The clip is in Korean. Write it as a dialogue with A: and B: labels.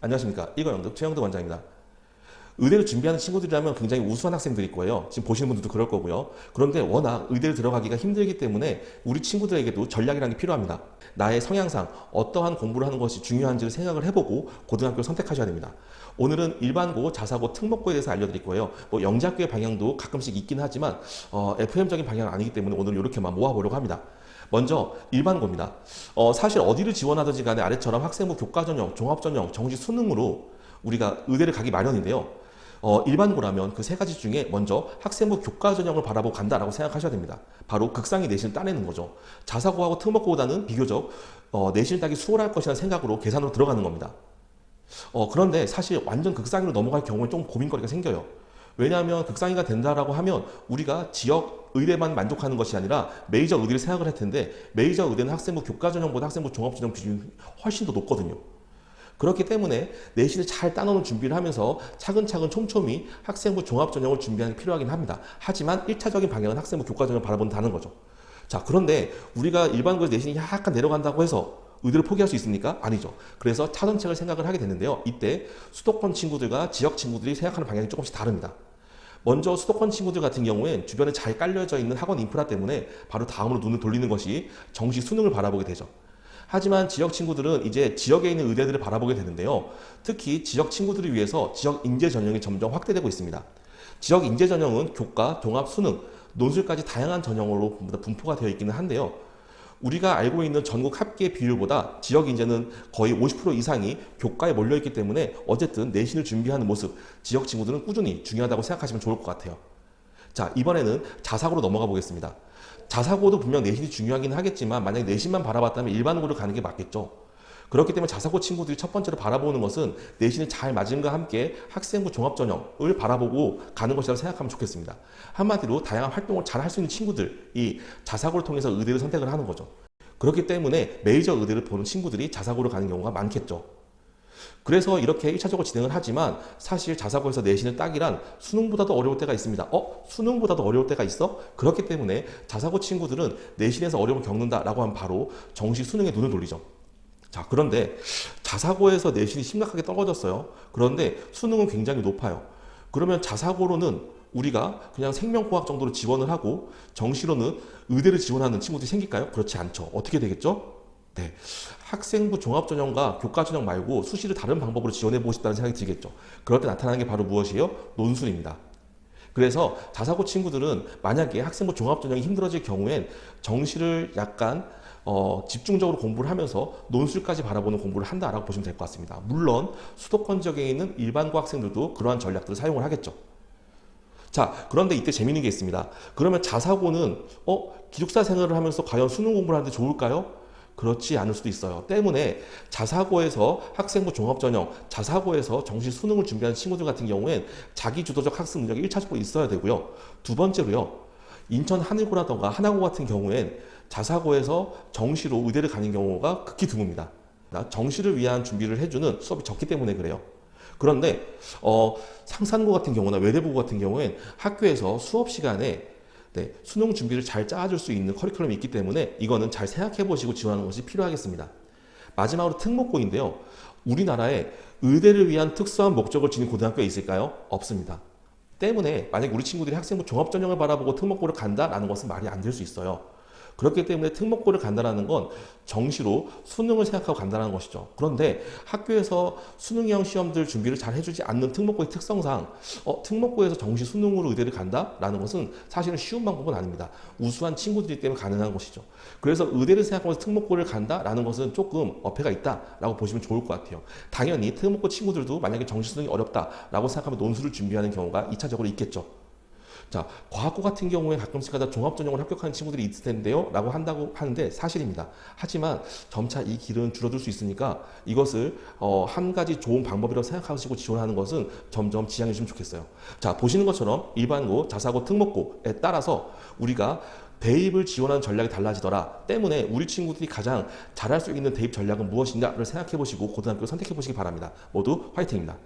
A: 안녕하십니까. 일과영득 최영득 원장입니다. 의대를 준비하는 친구들이라면 굉장히 우수한 학생들일 거예요. 지금 보시는 분들도 그럴 거고요. 그런데 워낙 의대를 들어가기가 힘들기 때문에 우리 친구들에게도 전략이라는 게 필요합니다. 나의 성향상 어떠한 공부를 하는 것이 중요한지를 생각을 해보고 고등학교를 선택하셔야 됩니다. 오늘은 일반고, 자사고, 특목고에 대해서 알려드릴 거예요. 영재학교의 방향도 가끔씩 있긴 하지만 FM적인 방향은 아니기 때문에 오늘 이렇게만 모아보려고 합니다. 먼저 일반고입니다. 사실 어디를 지원하든지 간에 아래처럼 학생부 교과전형, 종합전형, 정시 수능으로 우리가 의대를 가기 마련인데요. 일반고라면 그 세 가지 중에 먼저 학생부 교과전형을 바라보고 간다라고 생각하셔야 됩니다. 바로 극상위 내신을 따내는 거죠. 자사고하고 특목고보다는 비교적 내신을 따기 수월할 것이라는 생각으로 계산으로 들어가는 겁니다. 그런데 사실 완전 극상위로 넘어갈 경우에 좀 고민거리가 생겨요. 왜냐하면 극상위가 된다라고 하면 우리가 지역 의대만 만족하는 것이 아니라 메이저 의대를 생각을 할 텐데 메이저 의대는 학생부 교과전형보다 학생부 종합전형 비중이 훨씬 더 높거든요. 그렇기 때문에 내신을 잘 따놓는 준비를 하면서 차근차근 촘촘히 학생부 종합전형을 준비하는 게 필요하긴 합니다. 하지만 1차적인 방향은 학생부 교과전형을 바라본다는 거죠. 자, 그런데 우리가 일반고에서 내신이 약간 내려간다고 해서 의대를 포기할 수 있습니까? 아니죠. 그래서 차선책을 생각을 하게 되는데요. 이때 수도권 친구들과 지역 친구들이 생각하는 방향이 조금씩 다릅니다. 먼저 수도권 친구들 같은 경우엔 주변에 잘 깔려져 있는 학원 인프라 때문에 바로 다음으로 눈을 돌리는 것이 정시 수능을 바라보게 되죠. 하지만 지역 친구들은 이제 지역에 있는 의대들을 바라보게 되는데요. 특히 지역 친구들을 위해서 지역 인재 전형이 점점 확대되고 있습니다. 지역 인재 전형은 교과, 종합, 수능, 논술까지 다양한 전형으로 분포가 되어 있기는 한데요. 우리가 알고 있는 전국 합계 비율보다 지역 인재는 거의 50% 이상이 교과에 몰려있기 때문에 어쨌든 내신을 준비하는 모습, 지역 친구들은 꾸준히 중요하다고 생각하시면 좋을 것 같아요. 자, 이번에는 자사고로 넘어가 보겠습니다. 자사고도 분명 내신이 중요하긴 하겠지만 만약에 내신만 바라봤다면 일반고를 가는 게 맞겠죠. 그렇기 때문에 자사고 친구들이 첫 번째로 바라보는 것은 내신이 잘 맞음과 함께 학생부 종합전형을 바라보고 가는 것이라고 생각하면 좋겠습니다. 한마디로 다양한 활동을 잘 할 수 있는 친구들이 자사고를 통해서 의대를 선택을 하는 거죠. 그렇기 때문에 메이저 의대를 보는 친구들이 자사고를 가는 경우가 많겠죠. 그래서 이렇게 1차적으로 진행을 하지만 사실 자사고에서 내신을 따기란 수능보다도 어려울 때가 있습니다. 수능보다도 어려울 때가 있어? 그렇기 때문에 자사고 친구들은 내신에서 어려움을 겪는다라고 하면 바로 정시 수능에 눈을 돌리죠. 자, 그런데 자사고에서 내신이 심각하게 떨어졌어요. 그런데 수능은 굉장히 높아요. 그러면 자사고로는 우리가 그냥 생명과학 정도로 지원을 하고 정시로는 의대를 지원하는 친구들이 생길까요? 그렇지 않죠. 어떻게 되겠죠? 네, 학생부 종합전형과 교과전형 말고 수시를 다른 방법으로 지원해보고 싶다는 생각이 들겠죠. 그럴 때 나타나는 게 바로 무엇이에요? 논술입니다. 그래서 자사고 친구들은 만약에 학생부 종합전형이 힘들어질 경우엔 정시를 약간 집중적으로 공부를 하면서 논술까지 바라보는 공부를 한다라고 보시면 될 것 같습니다. 물론 수도권 지역에 있는 일반고 학생들도 그러한 전략들을 사용을 하겠죠. 자, 그런데 이때 재미있는 게 있습니다. 그러면 자사고는 기숙사 생활을 하면서 과연 수능 공부를 하는데 좋을까요? 그렇지 않을 수도 있어요. 때문에 자사고에서 학생부 종합전형, 자사고에서 정시 수능을 준비하는 친구들 같은 경우엔 자기 주도적 학습 능력이 1차적으로 있어야 되고요. 두 번째로요. 인천 한일고라던가 하나고 같은 경우엔 자사고에서 정시로 의대를 가는 경우가 극히 드뭅니다. 정시를 위한 준비를 해주는 수업이 적기 때문에 그래요. 그런데 상산고 같은 경우나 외대부고 같은 경우엔 학교에서 수업 시간에 수능 준비를 잘 짜줄 수 있는 커리큘럼이 있기 때문에 이거는 잘 생각해 보시고 지원하는 것이 필요하겠습니다. 마지막으로 특목고인데요. 우리나라에 의대를 위한 특수한 목적을 지닌 고등학교가 있을까요? 없습니다. 때문에 만약 우리 친구들이 학생부 종합전형을 바라보고 특목고를 간다라는 것은 말이 안 될 수 있어요. 그렇기 때문에 특목고를 간다는 건 정시로 수능을 생각하고 간다는 것이죠. 그런데 학교에서 수능형 시험들 준비를 잘 해주지 않는 특목고의 특성상 특목고에서 정시 수능으로 의대를 간다라는 것은 사실은 쉬운 방법은 아닙니다. 우수한 친구들이기 때문에 가능한 것이죠. 그래서 의대를 생각하면서 특목고를 간다라는 것은 조금 어폐가 있다라고 보시면 좋을 것 같아요. 당연히 특목고 친구들도 만약에 정시 수능이 어렵다라고 생각하면 논술을 준비하는 경우가 2차적으로 있겠죠. 자, 과학고 같은 경우에 가끔씩 하다 종합전형을 합격하는 친구들이 있을 텐데요 라고 한다고 하는데 사실입니다. 하지만 점차 이 길은 줄어들 수 있으니까 이것을 한 가지 좋은 방법이라고 생각하시고 지원하는 것은 점점 지향해 주시면 좋겠어요. 자, 보시는 것처럼 일반고, 자사고, 특목고에 따라서 우리가 대입을 지원하는 전략이 달라지더라 때문에 우리 친구들이 가장 잘할 수 있는 대입 전략은 무엇인가를 생각해 보시고 고등학교를 선택해 보시기 바랍니다. 모두 화이팅입니다.